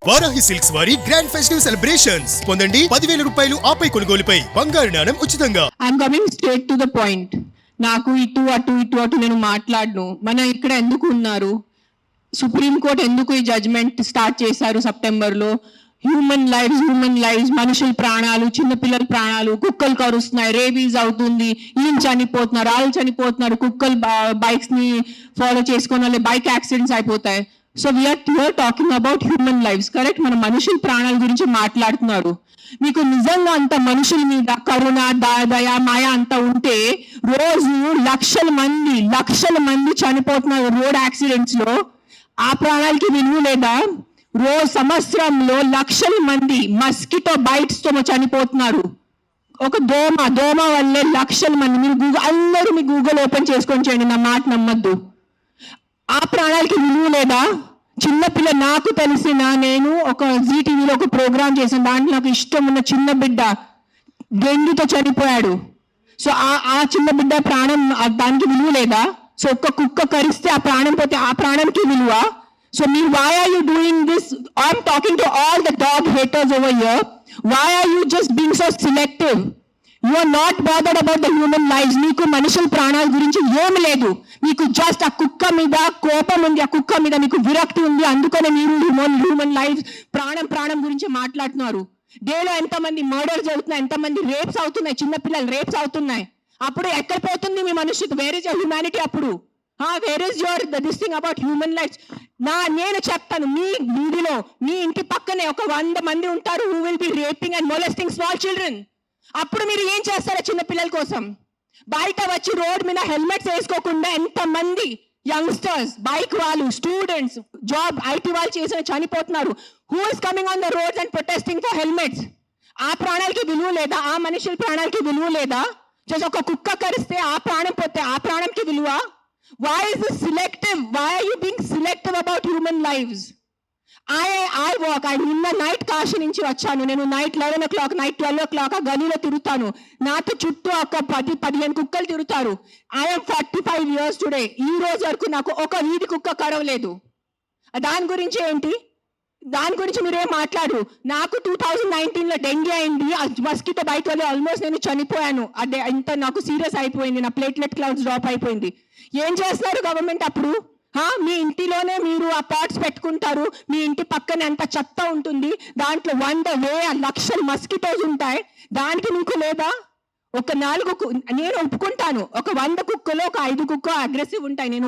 Varahi silks వారి grand festive celebrations పొందండి 10,000 రూపాయలు ఆపై కొనుగోలుపై బంగారు నాణెం ఉచితంగా. I'm coming straight to the point. నాకు ఇటు అటు నేను మాట్లాడను. మన ఇక్కడ ఎందుకు ఉన్నారు? సుప్రీంకోర్టు ఎందుకు ఈ జడ్జ్మెంట్ స్టార్ట్ చేశారు సెప్టెంబర్లో? హ్యూమన్ లైవ్స్, మనుషుల ప్రాణాలు, చిన్నపిల్లల ప్రాణాలు, కుక్కలు కరుస్తున్నాయి, రేబీస్ అవుతుంది, ఈయన చనిపోతున్నారు, వాళ్ళు చనిపోతున్నారు, కుక్కలు బైక్స్ ని ఫాలో చేసుకున్న వాళ్ళు బైక్ యాక్సిడెంట్స్ అయిపోతాయి. So we're talking about human lives, correct? మన మనుషుల ప్రాణాల గురించి మాట్లాడుతున్నారు. మీకు నిజంగా అంత మనుషుల మీద కరుణ, దయ, మాయ అంత ఉంటే రోజు లక్షల మంది చనిపోతున్నారు రోడ్ యాక్సిడెంట్స్ లో. ఆ ప్రాణాలకి విలువ లేదా? రోజు సంవత్సరంలో లక్షల మంది మస్కిటో బైట్స్ తో చనిపోతున్నారు. ఒక దోమ వల్లే లక్షల మంది. మీరు అందరూ మీ గూగుల్ ఓపెన్ చేసుకొని చేయండి, నా మాట నమ్మద్దు. ఆ ప్రాణాలకి విలువ లేదా? చిన్నపిల్ల, నాకు తెలిసిన, నేను ఒక జీటీవీలో ఒక ప్రోగ్రామ్ చేసిన దాంట్లో నాకు ఇష్టం ఉన్న చిన్న బిడ్డ డెంగ్యూతో చనిపోయాడు. సో ఆ చిన్న బిడ్డ ప్రాణం, దానికి విలువ లేదా? సో ఒక్క కుక్క కరిస్తే ఆ ప్రాణం పోతే ఆ ప్రాణంకి విలువ? సో మీరు why are you doing this? I'm talking to all the dog haters over here. Why are you just being so selective? You are not bothered about the human lives. మీకు మనుషుల ప్రాణాల గురించి ఏమి లేదు. మీకు జస్ట్ ఆ కుక్క మీద కోపం ఉంది, ఆ కుక్క మీద మీకు విరక్తి ఉంది. అందుకనే మీరు హ్యూమన్ లైఫ్, ప్రాణం గురించి మాట్లాడుతున్నారు. డేలో ఎంతమంది మర్డర్స్ అవుతున్నాయి, ఎంతమంది రేప్స్ అవుతున్నాయి, చిన్నపిల్లలు రేప్స్ అవుతున్నాయి. అప్పుడు ఎక్కడ పోతుంది మీ మనుషులు? Where is your humanity? అప్పుడు where is your this thing about human life? నేను చెప్తాను, మీ వీధిలో, మీ ఇంటి పక్కనే ఒక 100 మంది ఉంటారు who will be raping and molesting small children. అప్పుడు మీరు ఏం చేస్తారా చిన్న పిల్లల కోసం? బయట వచ్చి రోడ్ మీద హెల్మెట్స్ వేసుకోకుండా ఎంతమంది యంగ్స్టర్స్, బైక్ వాళ్ళు, స్టూడెంట్స్, జాబ్ ఐటీ వాళ్ళు చేసిన చనిపోతున్నారు. Who is coming on the roads and protesting for helmets? ఆ ప్రాణాలకి విలువ లేదా? ఆ మనుషుల ప్రాణాలకి విలువ లేదా? జస్ట్ ఒక కుక్క కరిస్తే ఆ ప్రాణం పోతే ఆ ప్రాణంకి విలువ? Why is this selective? Why are you being selective about human lives? I walk. నిన్న నైట్ కాశీ నుంచి వచ్చాను. నేను నైట్ 11 o'clock, నైట్ 12 o'clock ఆ గలీలో తిరుగుతాను. నాతో చుట్టూ ఒక 10-15 కుక్కలు తిరుగుతారు. I'm 45 years today. ఈ రోజు వరకు నాకు ఒక వీధి కుక్క కరవలేదు. దాని గురించి ఏంటి? దాని గురించి మీరేం మాట్లాడు. నాకు 2019లో డెంగ్యూ అయింది. మస్కిటో బైట్ వల్ల ఆల్మోస్ట్ నేను చనిపోయాను. అదే ఇంత నాకు సీరియస్ అయిపోయింది. నా ప్లేట్లెట్ క్లౌడ్స్ డ్రాప్ అయిపోయింది. ఏం చేస్తారు గవర్నమెంట్ అప్పుడు? మీ ఇంటిలోనే మీరు ఆ పాట్స్ పెట్టుకుంటారు. మీ ఇంటి పక్కనే అంత చెత్త ఉంటుంది. దాంట్లో 100,000 లక్షల మస్కిటోస్ ఉంటాయి. దానికి మీకు లేదా? ఒక 4 నేను ఒప్పుకుంటాను. ఒక 100 కుక్కలో ఒక 5 కుక్క అగ్రెసివ్ ఉంటాయి. నేను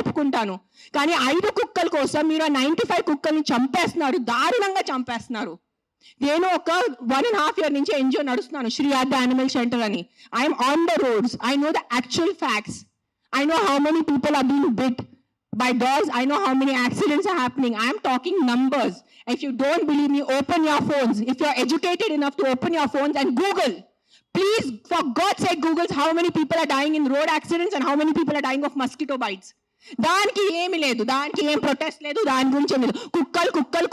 ఒప్పుకుంటాను. కానీ 5 కుక్కల కోసం మీరు 95 కుక్కల్ని చంపేస్తున్నారు, దారుణంగా చంపేస్తున్నారు. నేను ఒక 1.5 year నుంచి ఎన్జిఓ నడుస్తున్నాను, శ్రీ ఆద్య యానిమల్ షెల్టర్ అని. I'm on the roads. I know the actual facts. I know how many people are being bit by dogs. I know how many accidents are happening. I am talking numbers. If you don't believe me, open your phones. If you're educated enough to open your phones and Google. Please, for God's sake, Google how many people are dying in road accidents and how many people are dying of mosquito bites. దానికి ఏమి లేదు, దానికి ఏం protest లేదు, దాని గురించి లేదు.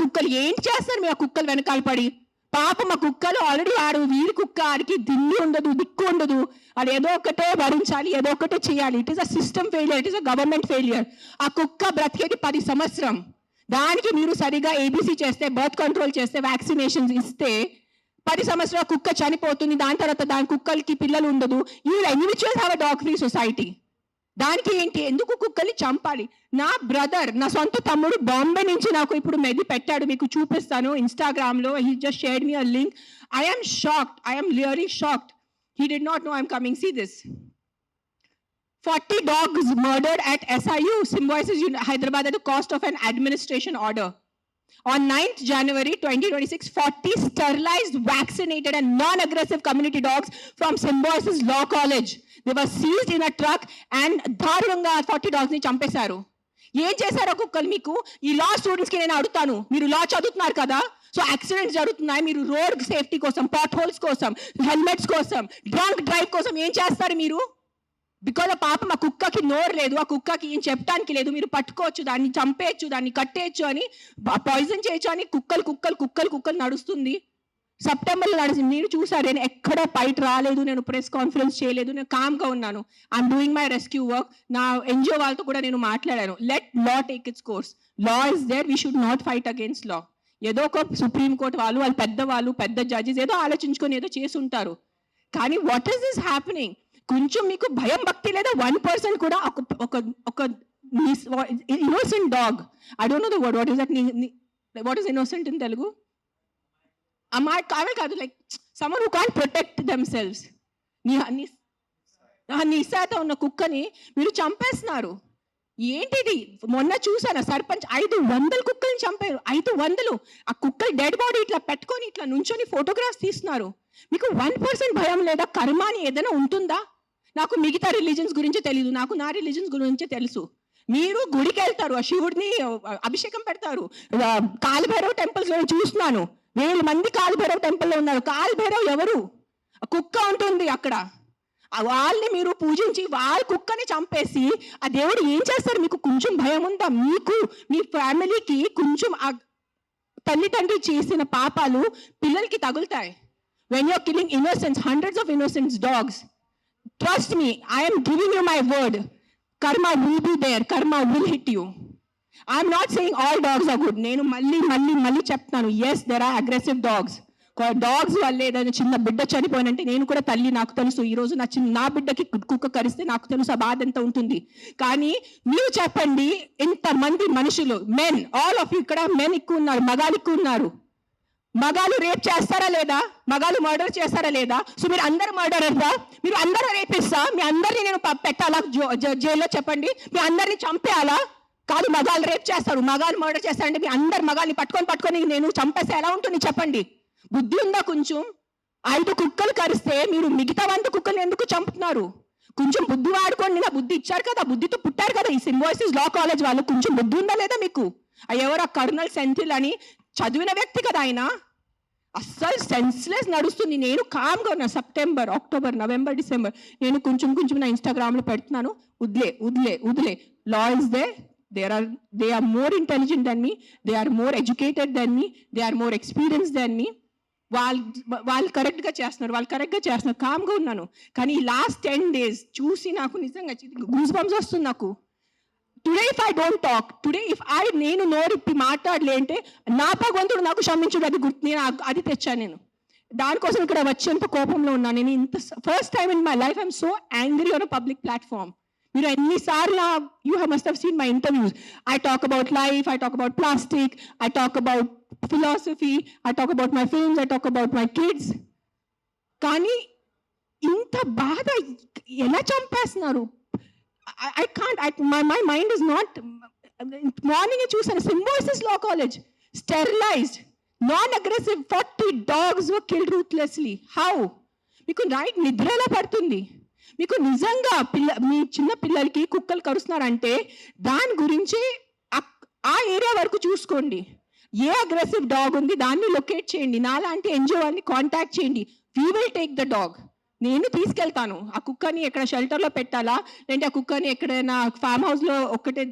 కుక్కలు ఏం చేస్తారు మీ ఆ కుక్కలు వెనకాల పడి? పాపం ఆ కుక్కలు ఆల్రెడీ వీరి కుక్క, ఆడికి దిల్లు ఉండదు, దిక్కు ఉండదు. అది ఏదో ఒకటే భరించాలి, ఏదో ఒకటే చేయాలి. It is a system failure, it is a government failure. ఆ కుక్క బ్రతికేది 10 సంవత్సరం. దానికి మీరు సరిగా ఏబీసీ చేస్తే, బర్త్ కంట్రోల్ చేస్తే, వ్యాక్సినేషన్స్ ఇస్తే 10 సంవత్సరాల కుక్క చనిపోతుంది. దాని తర్వాత దాని కుక్కలకి పిల్లలు ఉండదు. You individuals have a dog free society. దానికి ఏంటి? ఎందుకు కుక్కల్ని చంపాలి? నా బ్రదర్, నా సొంత తమ్ముడు బాంబే నుంచి నాకు ఇప్పుడు మెది పెట్టాడు, మీకు చూపిస్తాను ఇన్స్టాగ్రామ్ లో. He just shared me a link. I am shocked. I am really shocked. He did not know I'm coming. See this. 40 dogs murdered at SIU Symbiosis Hyderabad at the cost of an administration order. On 9th January 2026, 40 sterilized, vaccinated and non-aggressive community dogs from Symbiosis Law College. They were seized in a truck and దారుణంగా 40 dogs ని చంపేశారు. ఏం చేశారో కుక్కలు మీకు? ఈ లా students కి నేను అడుగుతాను, మీరు లా చదువుతున్నారు కదా, సో యాక్సిడెంట్స్ జరుగుతున్నాయి, మీరు రోడ్ సేఫ్టీ కోసం, పాట్ హోల్స్ కోసం, హెల్మెట్స్ కోసం, డ్రంక్ డ్రైవ్ కోసం ఏం చేస్తారు మీరు? బికాజ్ ఆ పాపం ఆ కుక్కకి నోరు లేదు, ఆ కుక్కకి ఏం చెప్పడానికి లేదు. మీరు పట్టుకోవచ్చు, దాన్ని చంపేయచ్చు, దాన్ని కట్టేయచ్చు అని, పాయిజన్ చేయొచ్చు అని కుక్కలు నడుస్తుంది. సెప్టెంబర్లో నడిచింది. మీరు చూసారు, నేను ఎక్కడ బయట రాలేదు, నేను ప్రెస్ కాన్ఫరెన్స్ చేయలేదు, నేను కామ్గా ఉన్నాను. I'm doing my rescue work. నా ఎన్జిఓ వాళ్ళతో కూడా నేను మాట్లాడాను. Let law take its course. Law is there, we should not fight against law. ఏదో ఒక సుప్రీంకోర్టు వాళ్ళు పెద్దవాళ్ళు, పెద్ద జడ్జెస్ ఏదో ఆలోచించుకొని ఏదో చేసి ఉంటారు. కానీ వాట్ ఈస్ దిస్ హ్యాపెనింగ్? కొంచెం మీకు భయం భక్తి లేదా? 1% కూడా ఒక innocent dog, I don't know the word, what is that, what is innocent in Telugu? అవే కాదు, like someone who can't protect themselves. నిస్సాత ఉన్న కుక్కని మీరు చంపేస్తున్నారు. ఏంటిది? మొన్న చూసాను సర్పంచ్ 500 కుక్కల్ని చంపారు. 500. ఆ కుక్కలు డెడ్ బాడీ ఇట్లా పెట్టుకొని ఇట్లా నుంచొని ఫోటోగ్రాఫ్స్ తీస్తున్నారు. మీకు 1% భయం లేదా? కర్మ అని ఏదైనా ఉంటుందా? నాకు మిగతా రిలీజన్స్ గురించి తెలియదు, నాకు నా రిలీజన్స్ గురించి తెలుసు. మీరు గుడికి వెళ్తారు, ఆ శివుడిని అభిషేకం పెడతారు. కాలభైరవ్ టెంపుల్స్ లో చూస్తున్నాను, 1000 మంది కాలభైరవ్ టెంపుల్లో ఉన్నారు. కాలభైరవ్ ఎవరు? కుక్క ఉంటుంది అక్కడ. వాళ్ళని మీరు పూజించి వాళ్ళ కుక్కని చంపేసి ఆ దేవుడు ఏం చేస్తారు? మీకు కొంచెం భయం ఉందా? మీకు మీ ఫ్యామిలీకి కొంచెం ఆ తల్లిదండ్రులు చేసిన పాపాలు పిల్లలకి తగులుతాయి. When you're killing innocence, hundreds of innocence dogs, trust me, I am giving you my word, karma will be there, karma will hit you. I am not saying all dogs are good. నేను మళ్ళీ చెప్తాను, yes there are aggressive dogs. Dogs వల్ల ఏదైనా చిన్న బిడ్డ చనిపోయినంటే, నేను కూడా తల్లి, నాకు తెలుసు. ఈరోజు నా బిడ్డకి కుక్క కరిస్తే నాకు తెలుసు ఆ బాధ ఎంత ఉంటుంది. కానీ మీరు చెప్పండి, ఇంతమంది మనుషులు, మెన్, ఆల్ ఆఫ్ యూ, ఇక్కడ మెన్ ఎక్కువ ఉన్నారు, మగాళ్ళు ఎక్కువ ఉన్నారు. మగాళ్ళు రేప్ చేస్తారా లేదా? మగాళ్ళు మర్డర్ చేస్తారా లేదా? సో మీరు అందరు మర్డరర్దా? మీరు అందరూ రేపిస్తా? మీ అందరినీ నేను పెట్టాలా జైల్లో? చెప్పండి, మీ అందరినీ చంపేయాలా? కాదు, మగాళ్ళు రేప్ చేస్తారు, మగాళ్ళు మర్డర్ చేస్తారంటే మీ అందరు మగాళ్ళని పట్టుకొని నేను చంపేస్తే ఎలా ఉంటుంది? చెప్పండి. బుద్ధి ఉందా కొంచెం? 5 కుక్కలు కరిస్తే మీరు మిగతా 100 కుక్కలు ఎందుకు చంపుతున్నారు? కొంచెం బుద్ధి వాడుకోండి. నా బుద్ధి ఇచ్చారు కదా, బుద్ధితో పుట్టారు కదా ఈ సింబాయిసిస్ లా కాలేజ్ వాళ్ళు. కొంచెం బుద్ధి ఉందా లేదా మీకు? ఎవరో కర్నల్ సెంథిల్ అని చదివిన వ్యక్తి కదా ఆయన. అస్సలు సెన్స్లెస్ నడుస్తుంది. నేను కామ్గా ఉన్నా. సెప్టెంబర్, అక్టోబర్, నవంబర్, డిసెంబర్ నేను కొంచెం నా ఇన్స్టాగ్రామ్లో పెడుతున్నాను. వదిలే. Law is they. They are more intelligent than me. They are more educated than me. They are more experienced than me. వాళ్ళు కరెక్ట్గా చేస్తున్నారు. కామ్గా ఉన్నాను. కానీ ఈ లాస్ట్ 10 days చూసి నాకు నిజంగా గూస్ బంప్స్ వస్తుంది నాకు. Today if I don't talk, నేను నోరిప్పి మాట్లాడలే అంటే నా భగవంతుడు నాకు క్షమించుడు, అది గుర్తు. నేను అది తెచ్చాను. నేను దానికోసం ఇక్కడ వచ్చేంత కోపంలో ఉన్నాను. నేను ఇంత first time in my life I'm so angry on a public platform. మీరు ఎన్నిసార్లు you must have seen my interviews. I talk about life, I talk about plastic, I talk about philosophy, I talk about my films, I talk about my kids. కానీ ఇంత బాధ ఎలా చంపేస్తున్నారు? I can't, my mind is not. Morning చూసాను, Symbiosis law college, sterilised, non-aggressive 40 dogs were killed ruthlessly. How? మీకు night నిద్ర ఎలా పడుతుంది? మీకు నిజంగా మీ చిన్న పిల్లలకి కుక్కలు కరుస్తున్నారంటే దాని గురించి ఆ ఏరియా వరకు చూసుకోండి. ఏ అగ్రెసివ్ డాగ్ ఉంది దాన్ని లొకేట్ చేయండి. నాలాంటి ఎన్జిఓ వాళ్ళని కాంటాక్ట్ చేయండి. We will take the dog. నేను తీసుకెళ్తాను. ఆ కుక్కని ఎక్కడ షెల్టర్లో పెట్టాలా, లేదంటే ఆ కుక్కని ఎక్కడైనా ఫామ్ హౌస్లో ఒక్కటే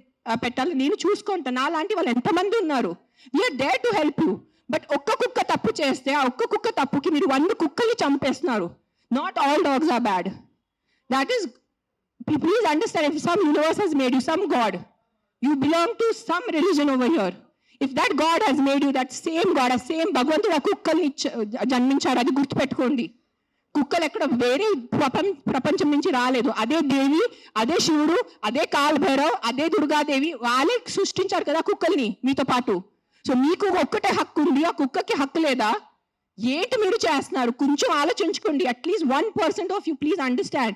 పెట్టాలా, నేను చూసుకుంటాను. నాలాంటి వాళ్ళు ఎంతమంది ఉన్నారు. We're there to help you. But ఒక్క కుక్క తప్పు చేస్తే ఆ ఒక్క కుక్క తప్పుకి మీరు 100 కుక్కల్ని చంపేస్తున్నారు. Not all dogs are bad. That is, please understand, if some universe has made you, some God, you belong to some religion over here. If that God has made you, that same God, a same భగవంతుడు ఆ కుక్కల్ని జన్మించాడు, అది గుర్తుపెట్టుకోండి. కుక్కలు ఎక్కడ వేరే ప్రపంచం నుంచి రాలేదు. అదే దేవి, అదే శివుడు, అదే కాలభైరవ్, అదే దుర్గాదేవి, వాళ్ళే సృష్టించారు కదా కుక్కల్ని మీతో పాటు. సో మీకు ఒక్కటే హక్కు ఉంది, ఆ కుక్కకి హక్కు లేదా? ఏంటి మీరు చేస్తున్నారు? కొంచెం ఆలోచించుకోండి. At least 1% of you please understand.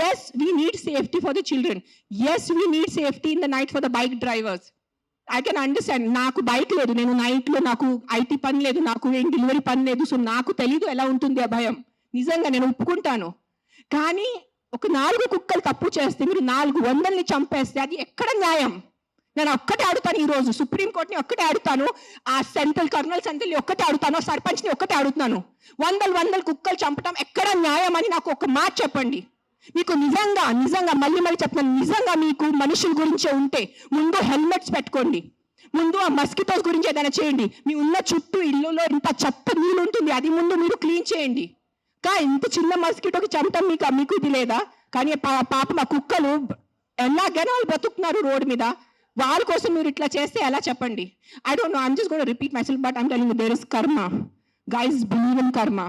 Yes we need safety for the children. Yes we need safety in the night for the bike drivers. I can understand. నాకు బైక్ లేదు, నేను నైట్లో, నాకు ఐటీ పని లేదు, నాకు ఏం డెలివరీ పని లేదు. సో నాకు తెలీదు ఎలా ఉంటుంది ఆ భయం. నిజంగా నేను ఒప్పుకుంటాను. కానీ ఒక 4 కుక్కలు తప్పు చేస్తే మీరు 400ని చంపేస్తే అది ఎక్కడ న్యాయం? నేను ఒక్కటే అడుగుతాను ఈరోజు, సుప్రీంకోర్టుని ఒక్కటే అడుగుతాను, ఆ కర్నల్ సెంట్రల్ని ఒక్కటే అడుగుతాను, సర్పంచ్ని ఒక్కటే అడుగుతున్నాను. 100 కుక్కలు చంపటం ఎక్కడ న్యాయం అని నాకు ఒక మాట చెప్పండి. మీకు నిజంగా మళ్ళీ చెప్తున్నాను, నిజంగా మీకు మనుషుల గురించే ఉంటే ముందు హెల్మెట్స్ పెట్టుకోండి. ముందు ఆ మస్కిటోస్ గురించి ఏదైనా చేయండి. మీ ఉన్న చుట్టూ ఇల్లులో ఇంత చెత్త నీళ్ళు ఉంటుంది, అది ముందు మీరు క్లీన్ చేయండి. ఇంత చిన్న మస్కిటోకి చంపటం మీకు ఇది లేదా? కానీ పాప మా కుక్కలు ఎలాగైనా వాళ్ళు బతుకుతున్నారు రోడ్డు మీద. వాళ్ళ కోసం మీరు ఇట్లా చేస్తే ఎలా చెప్పండి? I don't know, I'm just gonna repeat myself, but I'm telling you there is karma. Guys, believe in karma.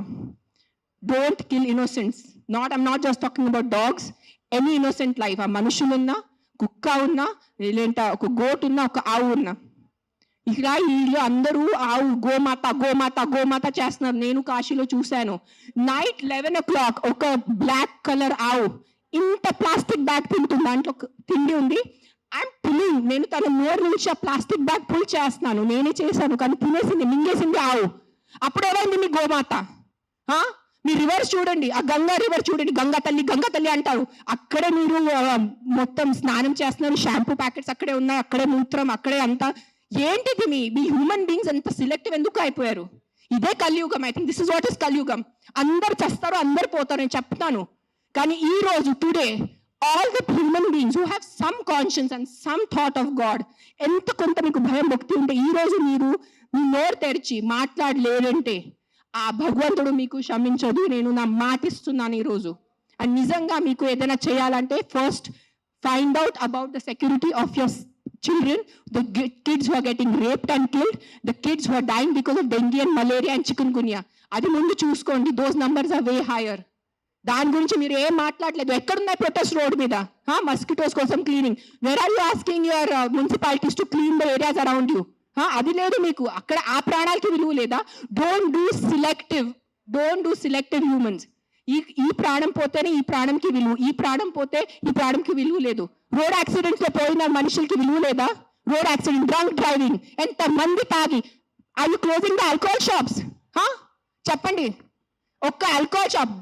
Don't kill innocents. I'm not just talking about dogs. Any innocent life. ఆ మనుషులున్నా, కుక్క ఉన్నా, లేదంటే ఒక గోట్ ఉన్నా, ఒక ఆవు ఉన్నా. ఇక్కడ వీళ్ళు అందరూ ఆవు గోమాత గోమాత గోమాత చేస్తున్నారు. నేను కాశీలో చూశాను. నైట్ 11 o'clock ఒక బ్లాక్ కలర్ ఆవు ఇంత ప్లాస్టిక్ బ్యాగ్ తింటుంది. దాంట్లో తిండి ఉంది. I'm pulling. నేను తన నోరు నుంచి ఆ ప్లాస్టిక్ బ్యాగ్ పుల్ చేస్తున్నాను. నేనే చేశాను, కానీ తినేసింది, మింగేసింది ఆవు. అప్పుడు ఏమైంది మీ గోమాత? మీ రివర్స్ చూడండి, ఆ గంగా రివర్ చూడండి, గంగా తల్లి అంటారు. అక్కడే మీరు మొత్తం స్నానం చేస్తున్నారు, షాంపూ ప్యాకెట్స్ అక్కడే ఉన్నాయి, అక్కడే మూత్రం, అక్కడే అంతా. ఏంటిది మీ హ్యూమన్ బీయింగ్స్ అంత సెలెక్టివ్ ఎందుకు అయిపోయారు? ఇదే కలియుగం. I think this is what is కలియుగం. అందరు చేస్తారు, అందరు పోతారు, నేను చెప్తాను. కానీ ఈ రోజు today all the human beings who have some conscience and some thought of God, ఎంత కొంత మీకు భయం భక్తి ఉంటే ఈ రోజు మీరు మీ నోరు తెరిచి మాట్లాడలేరంటే ఆ భగవంతుడు మీకు క్షమించదు. నేను నా మాటిస్తున్నాను ఈరోజు. అండ్ నిజంగా మీకు ఏదైనా చేయాలంటే first find out about the security of your children, the kids who are getting raped and killed, the kids who are dying because of dengue and malaria and chikungunya. అది ముందు చూసుకోండి. those numbers are way higher. దాని గురించి మీరు ఏం మాట్లాడలేదు. ఎక్కడున్నాయి protest road మీద? మస్కిటోస్ కోసం cleaning. Where are you asking your municipalities to clean the areas around you? అది లేదు మీకు. అక్కడ ఆ ప్రాణాలకి విలువ లేదా? Don't do selective humans. ఈ ప్రాణం పోతేనే ఈ ప్రాణంకి విలువ, ఈ ప్రాణం పోతే ఈ ప్రాణంకి విలువ లేదు. రోడ్ యాక్సిడెంట్స్ లో పోయిన మనుషులకి విలువ లేదా? రోడ్ యాక్సిడెంట్, డ్రంక్ డ్రైవింగ్, ఎంత మంది తాగి. Are you closing the alcohol shops? చెప్పండి. ఒక్క ఆల్కహాల్ షాప్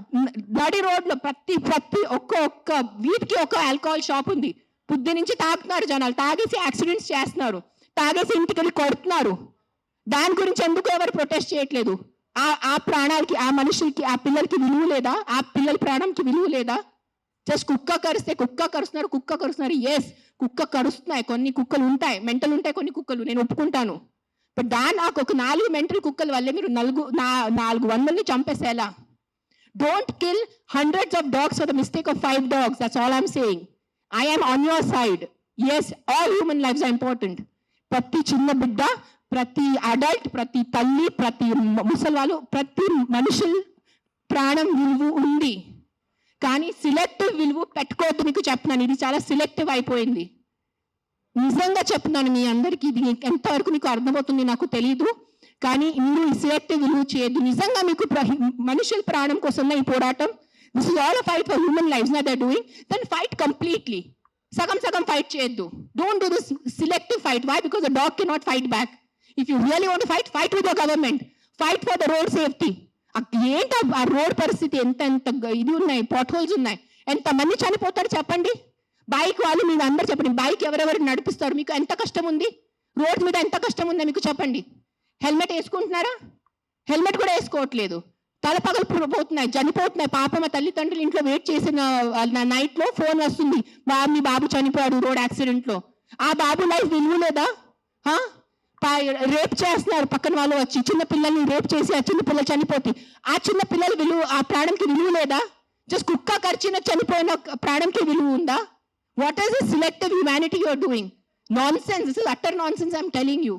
నడి రోడ్ లో ప్రతి ఒక్క వీధికి ఒక ఆల్కహాల్ షాప్ ఉంది. పొద్దు నుంచి తాగుతున్నారు జనాలు, తాగేసి యాక్సిడెంట్స్ చేస్తున్నారు, తాగేసి ఇంటికి వెళ్ళి కొడుతున్నారు. దాని గురించి ఎందుకు ఎవరు ప్రొటెస్ట్ చేయట్లేదు? ఆ ప్రాణాలకి, ఆ మనుషులకి, ఆ పిల్లలకి విలువ లేదా? ఆ పిల్లల ప్రాణంకి విలువ లేదా? జస్ట్ కుక్క కరుస్తున్నారు. ఎస్, కుక్క కరుస్తున్నాయి. కొన్ని కుక్కలు ఉంటాయి, మెంటల్ ఉంటాయి కొన్ని కుక్కలు, నేను ఒప్పుకుంటాను. బట్ నాకు ఒక 4 మెంటల్ కుక్కల వల్లే మీరు 400 చంపేసేలా? Don't kill hundreds of dogs for the mistake of 5 dogs. That's all I'm saying. I am on your side. Yes, all human lives are important. ప్రతి చిన్న బిడ్డ, ప్రతి అడల్ట్, ప్రతి తల్లి, ప్రతి ముసలివాళ్ళు, ప్రతి మనుషుల ప్రాణం విలువ ఉంది. కానీ సిలెక్టివ్ విలువ పెట్టుకోవద్దు. మీకు చెప్తున్నాను, ఇది చాలా సిలెక్టివ్ అయిపోయింది. నిజంగా చెప్తున్నాను మీ అందరికీ. ఇది ఎంతవరకు మీకు అర్థమవుతుంది నాకు తెలీదు, కానీ మీరు ఈ సిలెక్టివ్ విలువ చేయొద్దు. నిజంగా మీకు మనుషుల ప్రాణం కోసం ఈ పోరాటం. This is all a fight for human lives నా they doing. Then fight completely. సగం ఫైట్ చేయొద్దు. Don't do this selective fight. Why? Because the dog cannot fight back. If you really want fight, fight with the government, fight for the road safety. ఏంటి ఆ road పరిస్థితి? ఎంత ఇది ఉన్నాయి, pot holes ఉన్నాయి, ఎంతమంది చనిపోతారు చెప్పండి. బైక్ వాళ్ళు మీరు అందరు చెప్పండి, బైక్ ఎవరెవరు నడిపిస్తారు? మీకు ఎంత కష్టం ఉంది? రోడ్ మీద ఎంత కష్టం ఉందో మీకు చెప్పండి. హెల్మెట్ వేసుకుంటున్నారా? హెల్మెట్ కూడా వేసుకోవట్లేదు. తల పగలు పోతున్నాయి, చనిపోతున్నాయి. పాప మా తల్లిదండ్రులు ఇంట్లో వెయిట్ చేసిన నైట్ లో ఫోన్ వస్తుంది, మీ బాబు చనిపోయాడు రోడ్ యాక్సిడెంట్ లో. ఆ బాబు లైఫ్ విలువ లేదా? రేప్ చేస్తున్నారు పక్కన వాళ్ళు వచ్చి, చిన్న పిల్లల్ని రేప్ చేసి ఆ చిన్న పిల్లలు చనిపోతే ఆ చిన్న పిల్లల విలువ, ఆ ప్రాణంకి విలువ లేదా? జస్ట్ కుక్క కరిచిన చనిపోయిన ప్రాణంకి విలువ ఉందా? What is the selective humanity you are doing? Nonsense. This is utter nonsense. I'm telling you.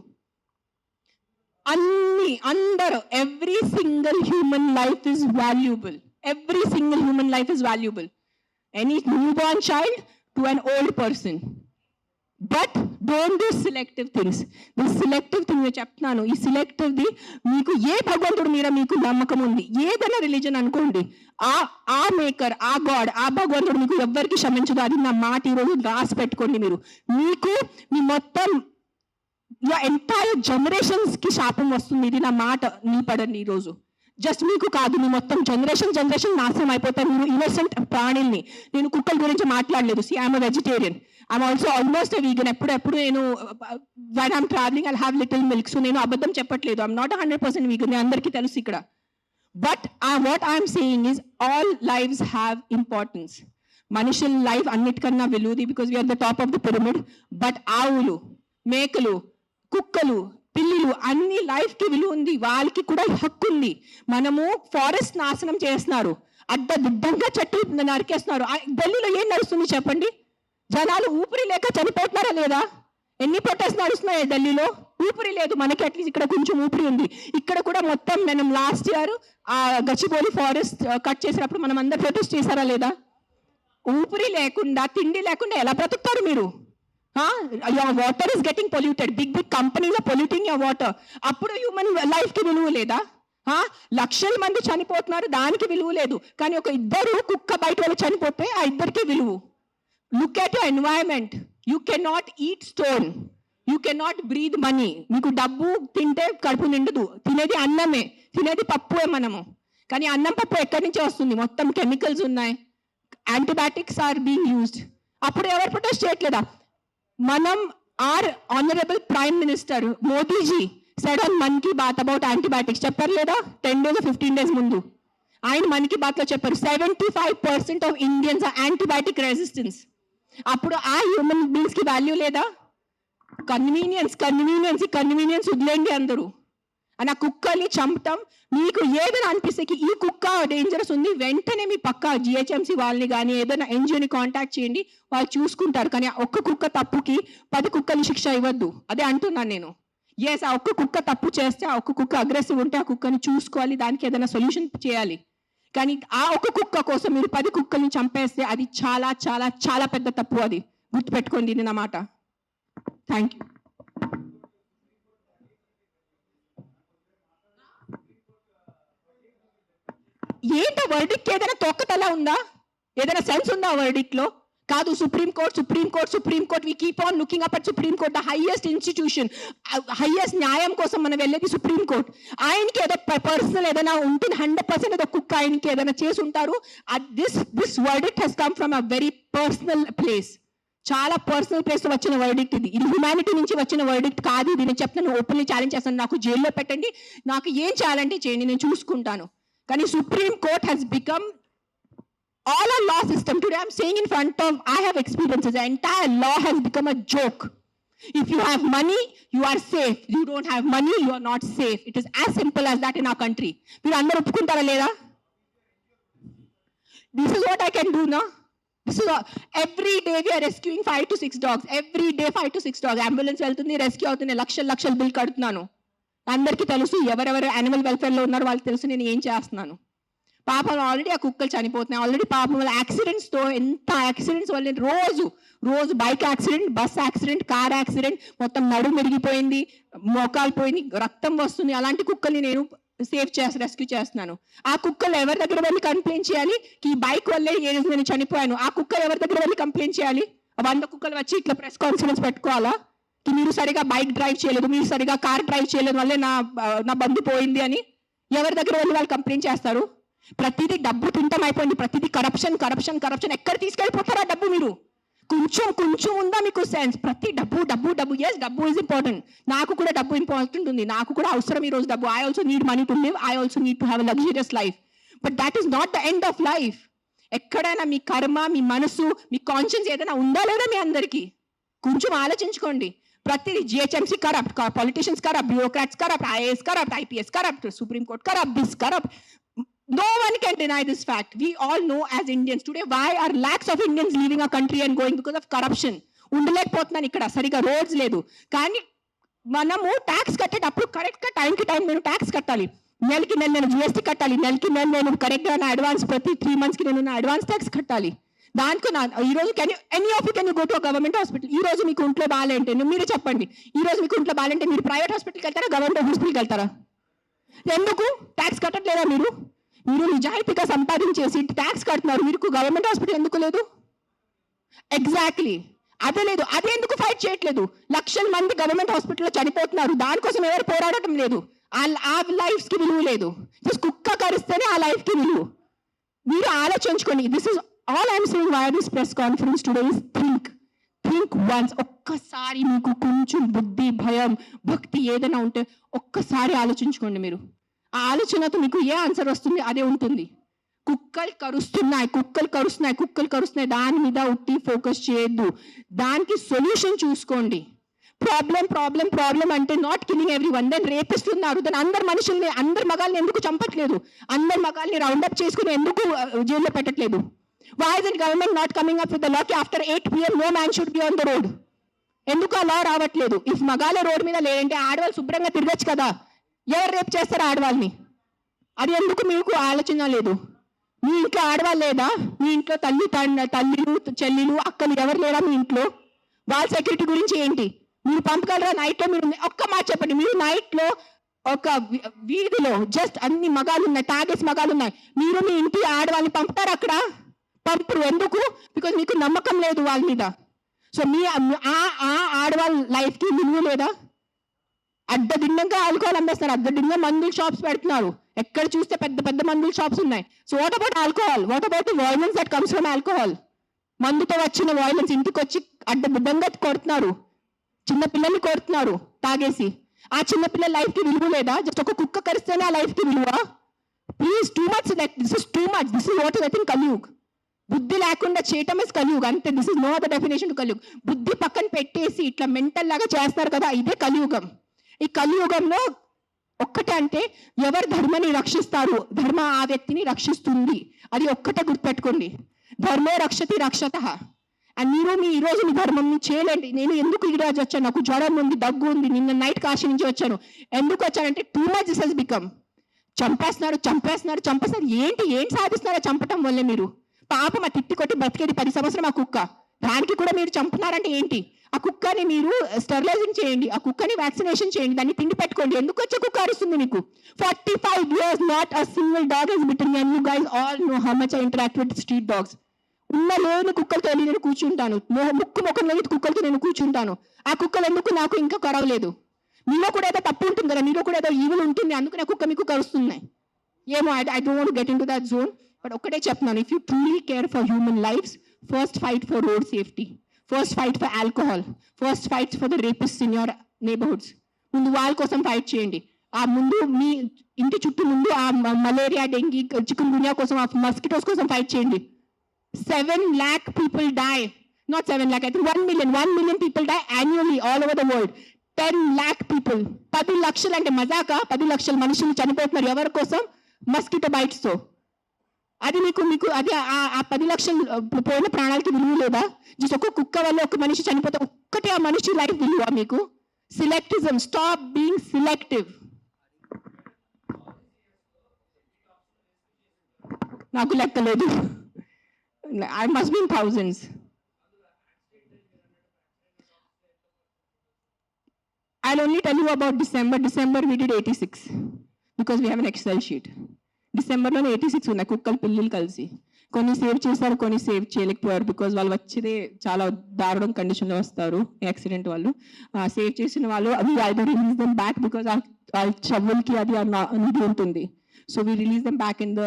అందరూ, every single human life is valuable. Every single human life is valuable. Any newborn child to an old person. But don't do selective things. This selective thing నేను చెప్తున్నాను. ఈ selective the మీకు ఏ భగవంతుడి మీద మీకు నమ్మకం ఉంది, ఏదైనా రిలీజన్ అనుకోండి, ఆ మేకర్, ఆ గాడ్, ఆ భగవంతుడు మీకు ఎవ్వరికి క్షమించదు. అది నా మాట ఈరోజు రాసి పెట్టుకోండి. మీకు మీ మొత్తం ఎంటైర్ జనరేషన్స్ కి శాపం వస్తుంది. ఇది నా మాట నీ పడండి ఈరోజు. జస్ట్ మీకు కాదు, మీ మొత్తం జనరేషన్ నాశనం అయిపోతారు. మీరు ఇన్నోసెంట్ ప్రాణుల్ని. నేను కుక్కల గురించి మాట్లాడలేదు. See I'm vegetarian. I'm also almost vegan. ఎప్పుడు నేను when I'm traveling I'll have little milk. So నేను అబద్ధం చెప్పట్లేదు. I'm not 100% vegan. అందరికీ తెలుసు ఇక్కడ. But what I'm saying is all lives have importance. మనుషుల లైఫ్ అన్నిటికన్నా విలువది, because we're the top of the pyramid. But ఆవులు, మేకలు, కుక్కలు, పిల్లులు అన్ని లైఫ్ కి విలువ ఉంది, వాళ్ళకి కూడా హక్కు ఉంది. మనము ఫారెస్ట్ నాశనం చేస్తున్నారు, అడ్డదిడ్డంగా చెట్టు నరికేస్తున్నారు. ఢిల్లీలో ఏం నడుస్తుంది చెప్పండి? జనాలు ఊపిరి లేక చనిపోతున్నారా లేదా? ఎన్ని ప్రొటెస్ట్ నడుస్తున్నాయి ఢిల్లీలో? ఊపిరి లేదు. మనకి అట్లీస్ట్ ఇక్కడ కొంచెం ఊపిరి ఉంది. ఇక్కడ కూడా మొత్తం మనం లాస్ట్ ఇయర్ ఆ గచ్చిబౌలి ఫారెస్ట్ కట్ చేసినప్పుడు మనం అందరు ప్రొటెస్ట్ చేశారా లేదా? ఊపిరి లేకుండా, తిండి లేకుండా ఎలా బ్రతుకుతారు మీరు? Your water is getting polluted, big big companies are polluting your water. అప్పుడు హ్యూమన్ లైఫ్ కి విలువ లేదా? లక్షల మంది చనిపోతున్నారు, దానికి విలువ లేదు. కానీ ఒక ఇద్దరు కుక్క బయట వాళ్ళు చనిపోతే ఆ ఇద్దరికి విలువ. Look at your environment. You can not eat stone, you can not breathe money. మీకు డబ్బు తింటే కడుపు నిండదు, తినేది అన్నమే, తినేది పప్పుే మనము. కానీ అన్నం పప్పు ఎక్కడి నుంచి వస్తుంది? మొత్తం కెమికల్స్ ఉన్నాయి, యాంటీబయాటిక్స్ ఆర్ బీయింగ్ యూజ్డ్. అప్పుడు ఎవరు ప్రొటెస్ట్ చేయట్లేదా? మనం are honourable prime minister Modiji said on Mann Ki Baat about antibiotics, చెప్పారు లేదా? 10 days 15 days ముందు ఆయన మన్ కీ బాత్ లో చెప్పారు 75% of Indians are antibiotic resistance. అప్పుడు ఆ హ్యూమన్ బీయింగ్స్ కి వాల్యూ లేదా? కన్వీనియన్స్ వదిలేండి అందరూ. అని ఆ కుక్కల్ని చంపటం మీకు ఏదైనా అనిపిస్తే ఈ కుక్క డేంజరస్ ఉంది, వెంటనే మీ పక్క జిహెచ్ఎంసీ వాళ్ళని కానీ ఏదైనా ఎన్జిఓని కాంటాక్ట్ చేయండి, వాళ్ళు చూసుకుంటారు. కానీ ఒక్క కుక్క తప్పుకి 10 కుక్కలు శిక్ష ఇవ్వద్దు. అదే అంటున్నాను నేను. ఎస్, ఆ ఒక్క కుక్క తప్పు చేస్తే, ఆ ఒక్క కుక్క అగ్రెసివ్ ఉంటే ఆ కుక్కని చూసుకోవాలి, దానికి ఏదైనా సొల్యూషన్ చేయాలి. కానీ ఆ ఒక్క కుక్క కోసం మీరు 10 కుక్కల్ని చంపేస్తే అది చాలా చాలా చాలా పెద్ద తప్పు. అది గుర్తుపెట్టుకోండి ఇది నా మాట. Thank you. ఏంటో వర్డిక్ట్ ఏదైనా తొక్కతలా ఉందా? ఏదైనా సెన్స్ ఉందా వర్డిక్ట్ లో? కాదు, Supreme Court we keep on looking up at Supreme Court, the highest institution, highest న్యాయం కోసం మనం వెళ్ళేది సుప్రీం కోర్ట్. ఆయనకి ఏదో పర్సనల్ ఏదైనా ఉంటుంది, 100% ఏదో కుక్క ఆయనకి ఏదైనా చేసి ఉంటారు. This verdict has come from a very personal place, చాలా పర్సనల్ ప్లేస్ లో వచ్చిన వర్డిక్ట్ ఇది. ఇది హ్యుమానిటీ నుంచి వచ్చిన వర్డిక్ట్ కాదు. ఇది నేను చెప్తాను, ఓపెన్లీ ఛాలెంజ్ చేస్తాను. నాకు జైల్లో పెట్టండి, నాకు ఏం చేయాలంటే చేయండి, నేను చూసుకుంటాను. కానీ Supreme Court has become all our law system. Today I'm saying in front of, I have experiences, the entire law has become a joke. If you have money, you are safe. You don't have money, you are not safe. It is as simple as that in our country. మీరు అందరూ ఒప్పుకుంటారా లేదా? This is what I can do now. This is every day we are rescuing 5 to 6 dogs. Every day 5 to 6 dogs. Ambulance వెళ్తుంది, rescue అవుతుంది, లక్షల bill కడుతున్నాను. అందరికీ తెలుసు, ఎవరెవరు యానిమల్ వెల్ఫేర్ లో ఉన్నారో వాళ్ళకి తెలుసు నేను ఏం చేస్తున్నాను. పాపం ఆల్రెడీ ఆ కుక్కలు చనిపోతున్నాయి. ఆల్రెడీ పాపం వాళ్ళ యాక్సిడెంట్స్ తో, ఎంత యాక్సిడెంట్స్ వల్ల రోజు bike accident, bus accident, car accident, మొత్తం నడుము మెరిగిపోయింది, మోకాలు పోయింది, రక్తం వస్తుంది. అలాంటి కుక్కల్ని నేను రెస్క్యూ చేస్తున్నాను. ఆ కుక్కలు ఎవరి దగ్గర వెళ్ళి కంప్లైంట్ చేయాలి? ఈ బైక్ వల్లే నేను చనిపోయాను. ఆ కుక్కలు ఎవరి దగ్గర వెళ్ళి కంప్లైంట్ చేయాలి? 100 కుక్కలు వచ్చి ఇట్లా ప్రెస్ కాన్ఫరెన్స్ పెట్టుకోవాలా? మీరు సరిగా బైక్ డ్రైవ్ చేయలేదు, మీరు సరిగా కార్ డ్రైవ్ చేయలేదు వల్లే నా బంధు పోయింది అని ఎవరి దగ్గర వెళ్ళి వాళ్ళు కంప్లైంట్ చేస్తారు? ప్రతిదీ డబ్బు తింటం అయిపోయింది, ప్రతిదీ కరప్షన్. ఎక్కడ తీసుకెళ్ళిపోతారా డబ్బు? మీరు కొంచెం ఉందా మీకు సెన్స్? ప్రతి డబ్బు. ఎస్, డబ్బు ఈజ్ ఇంపార్టెంట్. నాకు కూడా డబ్బు ఇంపార్టెంట్ ఉంది, నాకు కూడా అవసరం ఈ రోజు డబ్బు. I also need money to live, I also need to have a luxurious life. But that is not the end of life. ఎక్కడైనా మీ కర్మ, మీ మనసు, మీ కాన్షియన్స్ ఏదైనా ఉందా లేదా మీ అందరికీ? కొంచెం ఆలోచించుకోండి. ప్రతిదీ GHMC corrupt, politicians corrupt, bureaucrats corrupt, IAS corrupt, IPS corrupt, supreme court corrupt, this corrupt. No one can deny this fact. We all know as Indians today why are lakhs of Indians leaving our country and going because of corruption. ఉండలేకపోతున్నాను ఇక్కడ, సరిగా roads లేదు. కానీ మనము tax కట్టేటప్పుడు correct గా time నేను tax కట్టాలి. నెలకి నేను జిఎస్టీ కట్టాలి, నెలకి నేను కరెక్ట్ గా నా అడ్వాన్స్ ప్రతి 3 months కి నేను నా అడ్వాన్స్ ట్యాక్స్ కట్టాలి. దానికి ఈ రోజు any of you can go to government hospital. ఈ రోజు మీకు ఇంట్లో బాగాలంటే మీరు చెప్పండి, ఈ రోజు మీకు ఇంట్లో బాగాలంటే మీరు ప్రైవేట్ హాస్పిటల్కి వెళ్తారా, గవర్నమెంట్ హాస్పిటల్కి వెళ్తారా? ఎందుకు ట్యాక్స్ కట్టట్లేదా? మీరు నిజాయితీగా సంపాదించేసి ట్యాక్స్ కడుతున్నారు, మీరు గవర్నమెంట్ హాస్పిటల్ ఎందుకు లేదు? ఎగ్జాక్ట్లీ అదే లేదు. అదే ఎందుకు ఫైట్ చేయట్లేదు? లక్షల మంది గవర్నమెంట్ హాస్పిటల్లో చనిపోతున్నారు, దానికోసం ఎవరు పోరాడటం లేదు. ఆ లైఫ్స్ కి విలువ లేదు. కుక్క కరిస్తేనే ఆ లైఫ్ కి విలువ. మీరు ఆలోచించుకోండి. This is all I'm saying why this press conference today is think once. ఒక్కసారి మీకు కొంచెం బుద్ధి, భయం, భక్తి ఏదైనా ఉంటే ఒక్కసారి ఆలోచించుకోండి. మీరు ఆ ఆలోచనతో మీకు ఏ ఆన్సర్ వస్తుంది అదే ఉంటుంది. కుక్కలు కరుస్తున్నాయి, దాని మీద ఉట్టి ఫోకస్ చేయొద్దు. దానికి సొల్యూషన్ చూసుకోండి. ప్రాబ్లం అంటే not killing everyone. Then rapist ఉన్నారు, దెన్ అందరు మనుషుల్ని, అందరు మగాల్ని ఎందుకు చంపట్లేదు? అందరు మగాల్ని రౌండప్ చేసుకుని ఎందుకు జైల్లో పెట్టట్లేదు? Why is the government not coming up with the law ki after 8 PM no man should be on the road? ఎందుకు ఆ లా రావట్లేదు? ఇఫ్ మగాలే రోడ్ మీద లేదంటే ఆడవాళ్ళు శుభ్రంగా తిరగచ్చు కదా. ఎవరు రేపు చేస్తారు ఆడవాళ్ళని? అది ఎందుకు మీకు ఆలోచన లేదు? మీ ఇంట్లో ఆడవాళ్ళు లేదా? మీ ఇంట్లో తల్లిలు చెల్లిలు అక్కలు ఎవరు లేరా మీ ఇంట్లో? వాళ్ళ సెక్యూరిటీ గురించి ఏంటి? మీరు పంపగలరా నైట్లో? మీరు ఒక్క మాట చెప్పండి, మీరు నైట్లో ఒక వీధిలో జస్ట్ అన్ని మగాలు ఉన్నాయి, తాగేసి మగాలు ఉన్నాయి, మీరు మీ ఇంటి ఆడవాళ్ళని పంపుతారు అక్కడ? పంపరు. ఎందుకు? బికాజ్ మీకు నమ్మకం లేదు వాళ్ళ మీద. సో మీ ఆడవాళ్ళ లైఫ్కి విలువ లేదా? అడ్డదిన్నంగా ఆల్కహాల్ అమ్మేస్తారు, అడ్డదిన్నంగా మందుల షాప్స్ పెడుతున్నారు, ఎక్కడ చూస్తే పెద్ద పెద్ద మందుల షాప్స్ ఉన్నాయి. So what about alcohol? What about the violence that comes from alcohol? మందుతో వచ్చిన వైలెన్స్ ఇంటికి వచ్చి అడ్డదిడ్డంగా కొడుతున్నారు, చిన్న పిల్లల్ని కొడుతున్నారు తాగేసి. ఆ చిన్న పిల్లల లైఫ్కి విలువ లేదా? జస్ట్ ఒక కుక్క కరిస్తేనే ఆ లైఫ్కి విలువ? Please, too much. This is too much. This is what is I think Kaliyug. బుద్ధి లేకుండా చేయటం ఇస్ కలియుగ్ అంతే. This is no other definition to Kaliyug. బుద్ధి పక్కన పెట్టేసి ఇట్లా మెంటల్ లాగా చేస్తారు కదా, ఇదే కలియుగం. ఈ కలియుగంలో ఒక్కటే అంటే ఎవరు ధర్మాన్ని రక్షిస్తారు, ధర్మ ఆ వ్యక్తిని రక్షిస్తుంది. అది ఒక్కటే గుర్తుపెట్టుకోండి. ధర్మో రక్షతి రక్షత. అండ్ మీరు ఈ రోజు మీ ధర్మం చేయలేండి. నేను ఎందుకు ఈ రోజు వచ్చాను? నాకు జ్వరం ఉంది, దగ్గు ఉంది, నిన్న నైట్ కాశీ నుంచి వచ్చాను. ఎందుకు వచ్చానంటే too much this has become. చంపేస్తున్నారు. ఏం సాధిస్తున్నారో చంపటం వల్లే? మీరు పాపం ఆ తిట్టి కొట్టి బతికేది 10 సంవత్సరం ఆ కుక్క, దానికి కూడా మీరు చంపుతున్నారంటే ఏంటి? ఆ కుక్కని మీరు స్టెరిలైజింగ్ చేయండి, ఆ కుక్కని వ్యాక్సినేషన్ చేయండి, దాన్ని తిండి పెట్టుకోండి. ఎందుకు వచ్చే కుక్క అరుస్తుంది మీకు? 45 years not a single dog has bitten me, and you guys all know how much I interact with street dogs. లేని కుక్కలతో నేను కూర్చుంటాను, ముఖం లేని కుక్కలతో నేను కూర్చుంటాను. ఆ కుక్కలు ఎందుకు నాకు ఇంకా కరవలేదు? మీలో కూడా ఏదో తప్పు ఉంటుంది కదా, మీలో కూడా ఏదో ఈవిల్ ఉంటుంది, అందుకని ఆ కుక్క మీకు కరుస్తున్నాయి ఏమో. I don't want to get into that zone. But ఒకటే చెప్తున్నాను, if you truly care for human lives, first fight for road safety, first fight for alcohol, first fight for the rapist in your neighbourhoods. ముందు వాళ్ళ కోసం fight చేయండి. ఆ ముందు మీ ఇంటి చుట్టూ ముందు ఆ మలేరియా, డెంగీ, చికెన్ గున్యా కోసం, ఆ మస్కిటోస్ కోసం ఫైట్ చేయండి. 7 lakh people die, not 7 lakh, I think 1 million people die annually all over the world. 10 lakh people, 10 లక్షలు అంటే మజాకా? 10 లక్షల మనుషులు చనిపోతున్నారు ఎవరి కోసం? మస్కిటో బైట్స్ తో. అది మీకు అది ఆ 10 లక్షలు పోయిన ప్రాణాలకి విలువ లేదా? జస్ట్ ఒక కుక్క వల్ల ఒక మనిషి చనిపోతే ఒక్కటే ఆ మనిషి లైఫ్ విలువ మీకు? సిలెక్టిజం, స్టాప్ బీయింగ్ సిలెక్టివ్. నాకు లెక్కలేదు, I must be in thousands. I'll only tell you about December. December we did 86 because we have an Excel sheet. December లో 86 ఉన్నాయి కుక్కలు పిల్లలు కలిసి. కొన్ని సేవ్ చేశారు, కొన్ని సేవ్ చేయలేకపోయారు బికాజ్ వాళ్ళు వచ్చేదే చాలా దారుణం కండిషన్లో వస్తారు యాక్సిడెంట్ వాళ్ళు. సేవ్ చేసిన వాళ్ళు అవి ఐదో రిలీజ్ దెమ్ బ్యాక్ బికాజ్ ఆ చెవులకి అది నిధి ఉంటుంది. So we release them back in the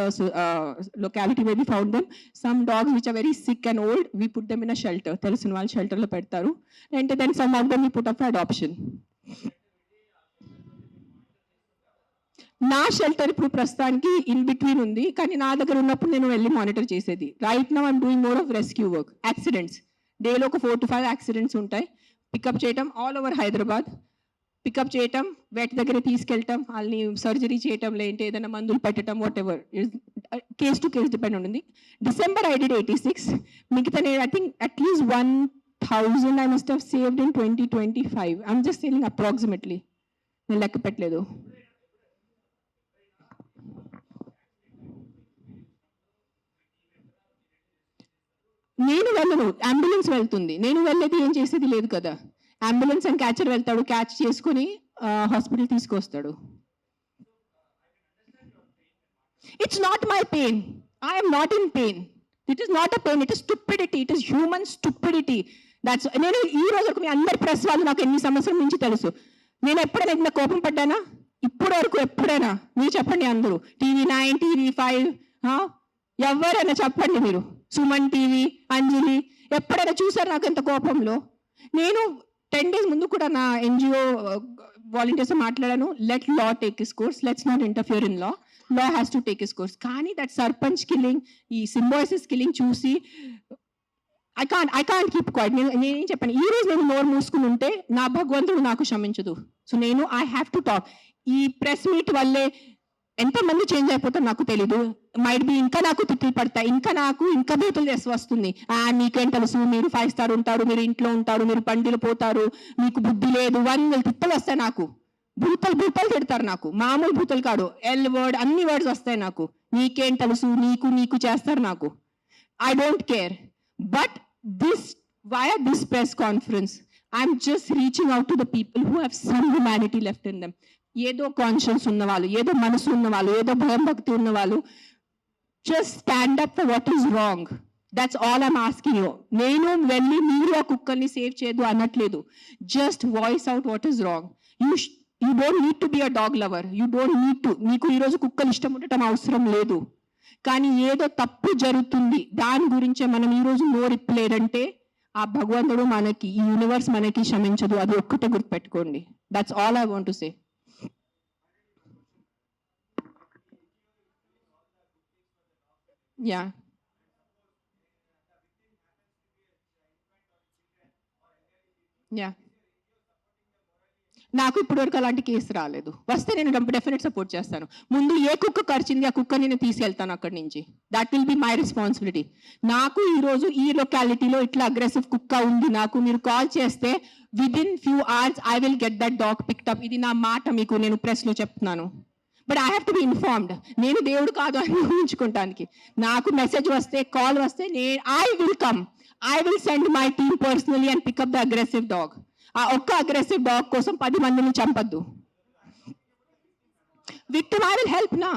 locality where we found them. Some dogs which are very sick and old, we put them in a shelter. Telusina vallu shelter lo pettaru. And then some of them we put up for adoption. నా shelter ఇప్పుడు ప్రస్తుతానికి in between ఉంది, కానీ నా దగ్గర ఉన్నప్పుడు నేను వెళ్ళి మానిటర్ చేసేది. Right now I'm doing more of rescue work. Accidents డేలో ఒక 4 to 5 యాక్సిడెంట్స్ ఉంటాయి. పికప్ చేయటం ఆల్ ఓవర్ హైదరాబాద్, పికప్ చేయటం, వెట్ దగ్గర తీసుకెళ్ళటం, వాళ్ళని సర్జరీ చేయటం, లేదంటే ఏదైనా మందులు పెట్టడం, whatever case to case depend ఉంటుంది. December I did 86. మిగతా నేను I think at least 1000 I must have saved in 2025. I'm just saying approximately, నేను లెక్క పెట్టలేదు. నేను వెళ్ళను, అంబులెన్స్ వెళ్తుంది. నేను వెళ్ళేది ఏం చేసేది లేదు కదా. అంబులెన్స్ అండ్ క్యాచర్ వెళ్తాడు, క్యాచ్ చేసుకుని హాస్పిటల్ తీసుకొస్తాడు. It's not my pain, I'm not in pain. It is not a pain, it is stupidity, it is human stupidity. That's నేను ఈ రోజు మీ అందరి ప్రెస్ వాళ్ళు నాకు ఎన్ని సంవత్సరం నుంచి తెలుసు. నేను ఎప్పుడైనా ఇంత కోపం పడ్డానా? ఇప్పుడు వరకు ఎప్పుడైనా? మీరు చెప్పండి అందరూ. TV9, TV5 ఎవరైనా చెప్పండి మీరు. సుమన్ టీవీ, అంజలి ఎప్పుడైనా చూసారు నాకు ఎంత కోపంలో? నేను 10 days ముందు కూడా నా NGO వాలంటీర్స్ మాట్లాడాను. Let law take his course, let's not interfere in law, law has to take his course. కానీ దట్ సర్పంచ్ కిల్లింగ్, ఈ సింబాయిసిస్ కిల్లింగ్ చూసి ఐ కాంట్ కీప్ క్వైట్. నేనేం చెప్పాను, ఈ రోజు నేను నోరు మూసుకుని ఉంటే నా భగవంతుడు నాకు క్షమించదు. సో నేను ఐ హ్యావ్ టు టాక్. ఈ ప్రెస్ మీట్ వల్లే ఎంతమంది చేంజ్ అయిపోతారు నాకు తెలీదు. మైట్ బి ఇంకా నాకు తిట్లు పడతాయి, ఇంకా బూతులు చేసి వస్తుంది. మీకేం తెలుసు, మీరు 5 స్టార్ ఉంటారు, మీరు ఇంట్లో ఉంటారు, మీరు బండిలు పోతారు, మీకు బుద్ధి లేదు, 100 తిప్పలు వస్తాయి నాకు. భూతలు తిడతారు నాకు, మామూలు భూతలు కాదు, ఎల్ వర్డ్ అన్ని వర్డ్స్ వస్తాయి నాకు. నీకేం తెలుసు, నీకు చేస్తారు నాకు. I don't care. But via this press conference, I'm just reaching out to the people who have some humanity left in them. ఏదో కాన్షియన్స్ ఉన్నవాళ్ళు, ఏదో మనసు ఉన్నవాళ్ళు, ఏదో భయం భక్తి ఉన్నవాళ్ళు, just stand up for what is wrong. That's all I'm asking you. నేను వెళ్ళి మీరు ఆ కుక్కల్ని సేవ్ చేయదు అనట్లేదు. Just voice out what is wrong. You don't need to be a dog lover. You don't need to. మీకు ఈరోజు కుక్కలు ఇష్టం ఉండటం అవసరం లేదు. కానీ ఏదో తప్పు జరుగుతుంది, దాని గురించే మనం ఈరోజు నోరిప్పలేదంటే ఆ భగవంతుడు మనకి, ఈ యూనివర్స్ మనకి క్షమించదు. అది ఒక్కటే గుర్తుపెట్టుకోండి. That's all I want to say. Yeah, yeah, నాకు ఇప్పటివరకు అలాంటి కేసు రాలేదు. వస్తే నేను డెఫినెట్ సపోర్ట్ చేస్తాను. ముందు ఏ కుక్క కరిచింది ఆ కుక్క నేను తీసుకెళ్తాను అక్కడి నుంచి. That will be my responsibility. నాకు ఈరోజు ఈ లొకాలిటీలో ఇట్లా అగ్రెసివ్ కుక్క ఉంది, నాకు మీరు కాల్ చేస్తే within few hours I will get that dog picked up. ఇది నా మాట మీకు నేను ప్రెస్లో చెప్తున్నాను. But I have to be informed. నేను దేవుడు కాదు అని ఊహించుకోవటానికి. నాకు మెసేజ్ వస్తే, కాల్ వస్తే I will come. I will send my team personally and pick up the aggressive dog. ఆ ఒక్క అగ్రెసివ్ డాగ్ కోసం 10 మందిని చంపద్దు. విక్టిమ్ ఐ విల్ హెల్ప్ నా.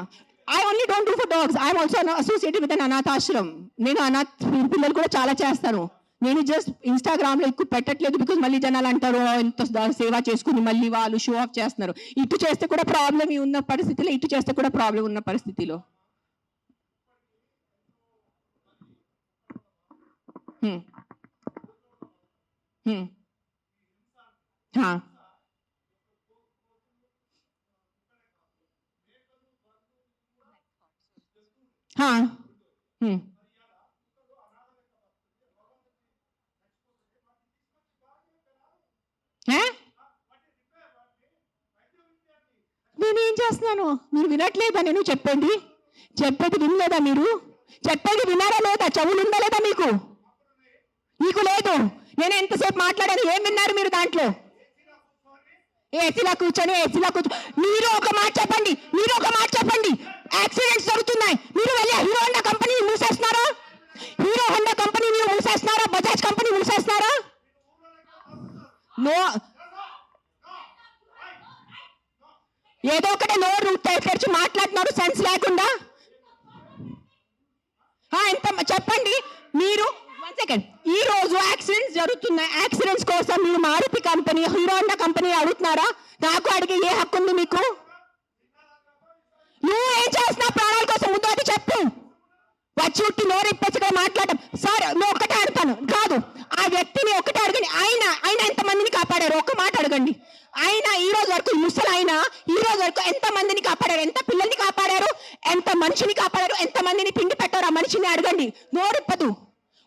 I only don't do for dogs. I'm also associated with an అనాథాశ్రమం. నేను అనాథ పిల్లలు కూడా చాలా చేస్తాను. నేను జస్ట్ ఇన్స్టాగ్రామ్ లో ఎక్కువ పెట్టట్లేదు, బికాజ్ మళ్ళీ జనాలు అంటారు ఎంత సేవ చేసుకుని మళ్ళీ వాళ్ళు షో ఆఫ్ చేస్తున్నారు. ఇటు చేస్తే కూడా ప్రాబ్లం ఉన్న పరిస్థితిలో, ఇటు చేస్తే కూడా ప్రాబ్లం ఉన్న పరిస్థితిలో. हाँ, हाँ, నేనేం చేస్తున్నాను? మీరు వినట్లేదా? నేను చెప్పేది వినలేదా? మీరు చెప్పేది వినారా లేదా? చెవులు ఉందా లేదా మీకు? లేదు. నేను ఎంతసేపు మాట్లాడాను, ఏం విన్నారు మీరు దాంట్లో? ఏసీలో కూర్చొని మీరు ఒక మాట చెప్పండి. యాక్సిడెంట్స్ జరుగుతున్నాయి, మీరు వెళ్ళి హీరో హోండా కంపెనీ మూసేస్తున్నారా? బజాజ్ కంపెనీ మూసేస్తున్నారా? నో, ఏదో ఒకటే నోరు తెరిచి మాట్లాడుతున్నారు సెన్స్ లేకుండా. ఎంత చెప్పండి మీరు. 1 సెకండ్. ఈ రోజు యాక్సిడెంట్స్ జరుగుతున్నాయి, యాక్సిడెంట్స్ కోసం మీరు Maruti company, Hero Honda company అడుగుతున్నారా? నాకు అడిగే ఏ హక్కు ఉంది మీకు? నువ్వు ఏం చేస్తున్నావు ప్రాణాల కోసం? ముందు అది చెప్పు. వచ్చి ఉట్టి నోరు ఇప్పచ్చిగా మాట్లాడటం. సార్ నువ్వు ఒకటే అడుగుతాను కాదు, ఆ వ్యక్తిని ఒకటే అడగండి. ఆయన ఎంతమందిని కాపాడారు? ఒక్క మాట అడగండి. ఆయన ఈ రోజు వరకు, ముసలైనా ఈ రోజు వరకు ఎంత మందిని కాపాడారు? ఎంత పిల్లల్ని కాపాడారు? ఎంత మనిషిని కాపాడారు? ఎంత మందిని తిండి పెట్టారు? ఆ మనిషిని అడగండి. నోరిప్పదు.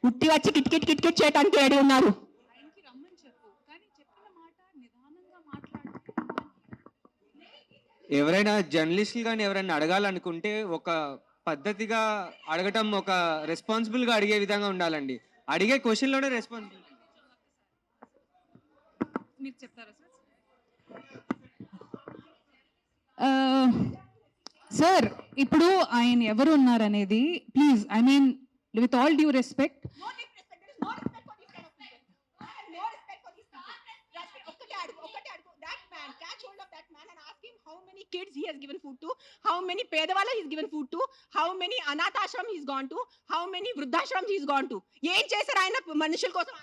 ఉట్టి వచ్చి కిట్ చేయడానికి రెడీ ఉన్నారు. ఎవరైనా జర్నలిస్టులు కానీ ఎవరైనా అడగాలనుకుంటే ఒక పద్ధతిగా అడగటం, ఒక రెస్పాన్సిబుల్గా అడిగే విధంగా ఉండాలండి. అడిగే క్వశ్చన్లోనే రెస్పాన్సిబుల్. మీరు చెప్తారా సార్? ఇప్పుడు ఆయన ఎవరు ఉన్నారనేది please, I mean with all due respect, how many kids he has given food to, how many pedavalla he has given food to, how many anath ashram he has gone to, how many vruddhashram he has gone to. ఏం చేశారు ఆయన మనుషుల కోసం?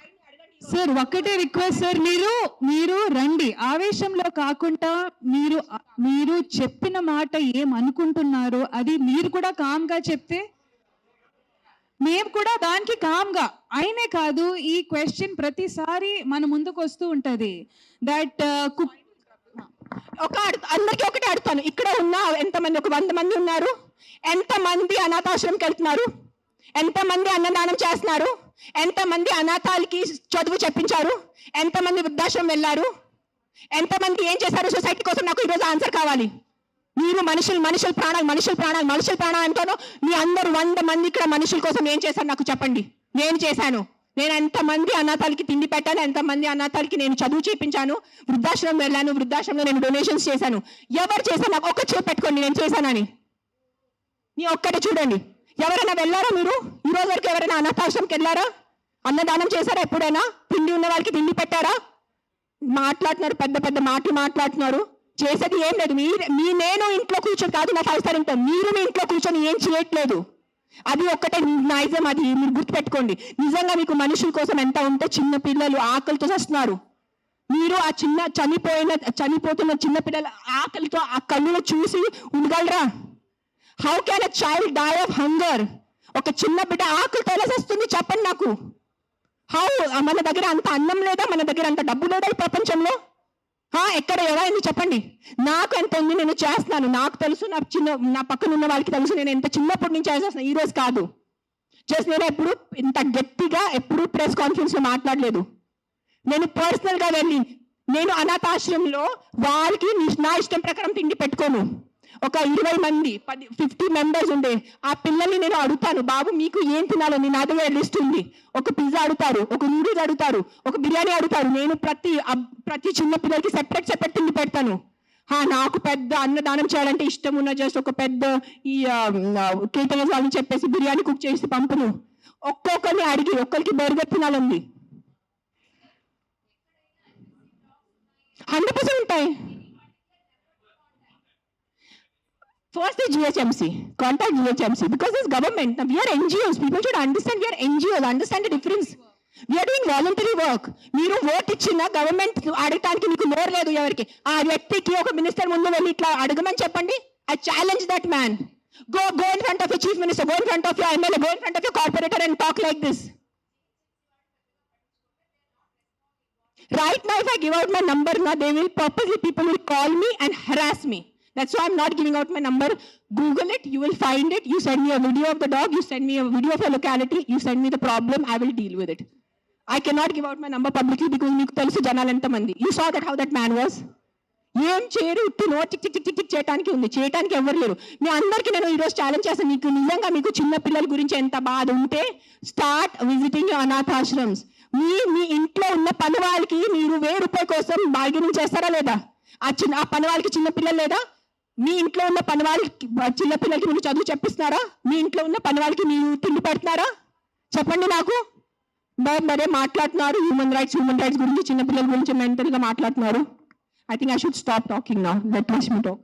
Sir ఒక్కటే request sir, మీరు రండి, ఆవేశంలో కాకుండా మీరు చెప్పిన మాట ఏం అనుకుంటున్నారో అది మీరు కూడా కామ్ గా చెప్తే మేము కూడా దానికి కామ్ గా. అయినే కాదు, ఈ క్వశ్చన్ ప్రతిసారి మన ముందుకు వస్తూ ఉంటది. దట్ అందరికీ ఒకటే అడుగుతాను. ఇక్కడ ఉన్న ఎంతమంది, ఒక 100 మంది ఉన్నారు. ఎంతమంది అనాథాశ్రమంకి వెళ్తున్నారు? ఎంతమంది అన్నదానం చేస్తున్నారు? ఎంతమంది అనాథాలకి చదువు చెప్పించారు? ఎంతమంది వృద్ధాశ్రమం వెళ్ళారు? ఎంతమంది ఏం చేశారు సొసైటీ కోసం? నాకు ఈరోజు ఆన్సర్ కావాలి. మీరు మనుషుల ప్రాణాలు అంటాను. మీ అందరూ 100 మంది ఇక్కడ మనుషుల కోసం ఏం చేశారు నాకు చెప్పండి. నేను చేశాను. నేను ఎంతమంది అనాథాలకి తిండి పెట్టాను, ఎంతమంది అనాథాలకి నేను చదువు చేయించాను, వృద్ధాశ్రమం వెళ్ళాను, వృద్ధాశ్రమంలో నేను డొనేషన్స్ చేశాను. ఎవరు చేశాను? నాకు ఒక్క చేయి పెట్టుకోండి నేను చేశానని. నీ ఒక్కటే చూడండి. ఎవరైనా వెళ్ళారా మీరు? ఈ రోజు వరకు ఎవరైనా అనాథాశ్రమంకి వెళ్ళారా? అన్నదానం చేశారా ఎప్పుడైనా? తిండి ఉన్న వాళ్ళకి తిండి పెట్టారా? మాట్లాడుతున్నారు, పెద్ద పెద్ద మాటలు మాట్లాడుతున్నారు. చేసేది ఏం లేదు. నేను ఇంట్లో కూర్చొని కాదు, నా 5 స్టార్ ఇంట్లో మీరు మీ ఇంట్లో కూర్చొని ఏం చేయట్లేదు. అది ఒక్కటే నైజం. అది మీరు గుర్తుపెట్టుకోండి. నిజంగా మీకు మనుషుల కోసం ఎంత ఉంటే, చిన్న పిల్లలు ఆకలితో వస్తున్నారు. మీరు ఆ చనిపోతున్న చిన్న పిల్లల ఆకలితో ఆ కళ్ళులో చూసి ఉండగలరా? How can a child die of hunger? ఒక చిన్న బిడ్డ ఆకలితో ఎలా వస్తుంది చెప్పండి నాకు. హౌ? మన దగ్గర అంత అన్నం లేదా? మన దగ్గర అంత డబ్బు లేదా ఈ ప్రపంచంలో? ఎక్కడ ఎవరైంది చెప్పండి. నాకు ఎంత ఉంది, నేను చేస్తున్నాను. నాకు తెలుసు, నా పక్కన ఉన్న వాళ్ళకి తెలుసు. నేను ఎంత చిన్నప్పటి నుంచి చేస్తున్నాను, ఈ రోజు కాదు. జస్ట్ నేను ఎప్పుడు ఇంత గట్టిగా ఎప్పుడు ప్రెస్ కాన్ఫరెన్స్ లో మాట్లాడలేదు. నేను పర్సనల్ గా వెళ్ళి నేను అనాథాశ్రమంలో వాళ్ళకి నా ఇష్టం ప్రకారం తిండి పెట్టుకోను. ఒక 20 మంది 50 మెంబర్స్ ఉండే ఆ పిల్లల్ని నేను అడుగుతాను, బాబు మీకు ఏం తినాలని? నా దగ్గర లిస్ట్ ఉంది. ఒక పిజ్జా అడుగుతారు, ఒక నూడిల్స్ అడుగుతారు, ఒక బిర్యానీ అడుగుతారు. నేను ప్రతి చిన్న పిల్లలకి సెపరేట్ తిండి పెడతాను. నాకు పెద్ద అన్నదానం చేయాలంటే ఇష్టం ఉన్న జస్ట్ ఒక పెద్ద ఈ కేటరింగ్ వాళ్ళని చెప్పేసి బిర్యానీ కుక్ చేసి పంపును. ఒక్కొక్కరిని అడిగి ఒక్కరికి బర్గర్ తినాలండి. 100% ఉంటాయి. First is GHMC. Contact GHMC because it's government. Now, we are NGOs. People should understand we are NGOs. Understand the difference. We are doing voluntary work. మీరు ఓట్ ఇచ్చిన గవర్నమెంట్ అడగటానికి మీకు నోరు లేదు. ఎవరికి ఆ వ్యక్తికి ఒక మినిస్టర్ ముందు వెళ్ళి ఇట్లా అడగమని చెప్పండి. I challenge that man. Go in front of your chief minister. Go in front of your MLA. Go in front of your corporator and talk like this. Right now, if I give out my number, now they will purposely people will call me and harass me. That's why I'm not giving out my number. Google it, you will find it. You send me a video of the dog, you send me a video of your locality, you send me the problem, I will deal with it. I cannot give out my number publicly because meeku telusu janalu enta mandi. You saw that how that man was. ఏం చేయరు, ఉట్టి no tick tick tick tick చేయడానికి ఉంది. చేయడానికి ఎవరు లేరు. మీ అందరికీ నేను ఈరోజు ఛాలెంజ్ చేస్తాను. మీకు నిజంగా మీకు చిన్న పిల్లల గురించి ఎంత బాధ ఉంటే స్టార్ట్ విజిటింగ్ అనాథాశ్రమ్స్. మీ ఇంట్లో ఉన్న పని వాళ్ళకి మీరు ₹1000 కోసం బార్గెనింగ్ చేస్తారా లేదా? ఆ పని వాళ్ళకి చిన్న పిల్లలు లేదా? మీ ఇంట్లో ఉన్న పని వాళ్ళకి చిన్న పిల్లలకి మీరు చదువు చెప్పిస్తున్నారా? మీ ఇంట్లో ఉన్న పని వాళ్ళకి మీరు తిండి పెడుతున్నారా? చెప్పండి నాకు. మరే మాట్లాడుతున్నారు హ్యూమన్ రైట్స్ గురించి, చిన్న పిల్లల గురించి మెంటల్ గా మాట్లాడుతున్నారు. I think I should stop talking now. Let me talk.